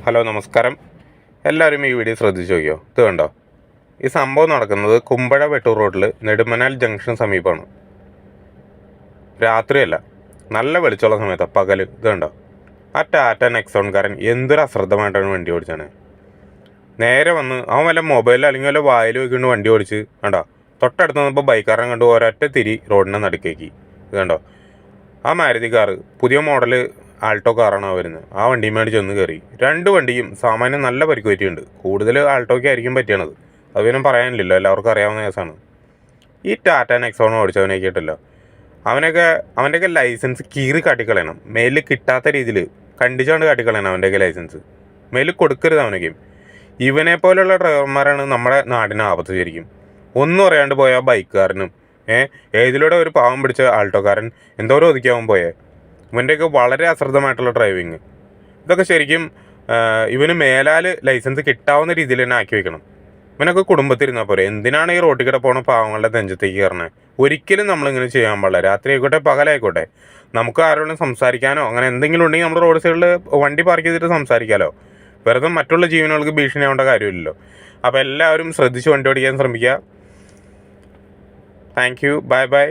Hello നമസ്കാരം. എല്ലാവരും ഈ വീഡിയോ ശ്രദ്ധിച്ച് നോക്കിയോ? ഇത് കണ്ടോ? ഈ സംഭവം നടക്കുന്നത് കുമ്പഴ വെട്ടൂർ റോഡിൽ നെടുമനാൽ ജംഗ്ഷന് സമീപമാണ്. രാത്രിയല്ല, നല്ല വെളിച്ചമുള്ള സമയത്താണ്, പകൽ. ഇത് കണ്ടോ? ആ ടാറ്റ നെക്സോൺകാരൻ എന്തൊരു അശ്രദ്ധമായിട്ടാണ് വണ്ടി ഓടിച്ചാണ്. നേരെ വന്ന് അവൻ വല്ല മൊബൈലിൽ അല്ലെങ്കിൽ വല്ല വായിൽ വെക്കൊണ്ട് വണ്ടി ഓടിച്ച് കണ്ടോ? തൊട്ടടുത്ത് നിന്നപ്പോൾ ബൈക്കാരൻ കണ്ടു ഒരൊറ്റ തിരി റോഡിനെ നടുക്കേക്ക്. ഇത് കണ്ടോ? ആ മാരുതി കാറ് പുതിയ മോഡൽ ആൾട്ടോ കാറാണ് വരുന്നത്. ആ വണ്ടിയും മേടിച്ച് ചെന്ന് കയറി. രണ്ട് വണ്ടിയും സാമാന്യം നല്ല പരിക്ക് പറ്റിയിട്ടുണ്ട്. കൂടുതൽ ആൾട്ടോയ്ക്ക് ആയിരിക്കും പറ്റിയണത്. അത് പിന്നെ പറയാനില്ലല്ലോ, എല്ലാവർക്കും അറിയാവുന്ന കേസാണ്. ഈ ടാറ്റ നെക്സോൺ ഓടിച്ചവനെ കേട്ടല്ലോ, അവൻ്റെയൊക്കെ ലൈസൻസ് കീറി കാട്ടിക്കളയണം. മേലിൽ കിട്ടാത്ത രീതിയിൽ കണ്ടിച്ചാണ്ട് കാട്ടിക്കളയണം അവൻ്റെയൊക്കെ ലൈസൻസ്. മേലിൽ കൊടുക്കരുത് അവനൊക്കെയും. ഇവനെ പോലെയുള്ള ഡ്രൈവർമാരാണ് നമ്മുടെ നാടിന് ആപത്ത് ശരിക്കും. ഒന്നും അറിയാണ്ട് പോയ ബൈക്കുകാരനും ഏതിലൂടെ ഒരു പാവം പിടിച്ച ആൾട്ടോക്കാരൻ എന്തോരം ഒതുക്കിയാവും പോയേ. ഇവൻ്റെയൊക്കെ വളരെ അശ്രദ്ധമായിട്ടുള്ള ഡ്രൈവിങ്. ഇതൊക്കെ ശരിക്കും ഇവന് മേലാൽ ലൈസൻസ് കിട്ടാവുന്ന രീതിയിൽ തന്നെ ആക്കി വെക്കണം. ഇവനൊക്കെ കുടുംബത്തിരുന്നാൽ പോരെ. എന്തിനാണ് ഈ റോട്ടിൽ കൂടെ പോണ പാവങ്ങളുടെ നെഞ്ചത്തേക്ക് കയറണേ? ഒരിക്കലും നമ്മളിങ്ങനെ ചെയ്യാൻ പാടില്ല. രാത്രി ആയിക്കോട്ടെ പകലായിക്കോട്ടെ, നമുക്ക് ആരോടും സംസാരിക്കാനോ അങ്ങനെ എന്തെങ്കിലും ഉണ്ടെങ്കിൽ നമ്മൾ റോഡ് സൈഡിൽ വണ്ടി പാർക്ക് ചെയ്തിട്ട് സംസാരിക്കാമല്ലോ. വെറുതെ മറ്റുള്ള ജീവനുകൾക്ക് ഭീഷണിയാവേണ്ട കാര്യമില്ലല്ലോ. അപ്പോൾ എല്ലാവരും ശ്രദ്ധിച്ച് വണ്ടി ഓടിക്കാൻ ശ്രമിക്കുക. Thank you. Bye bye.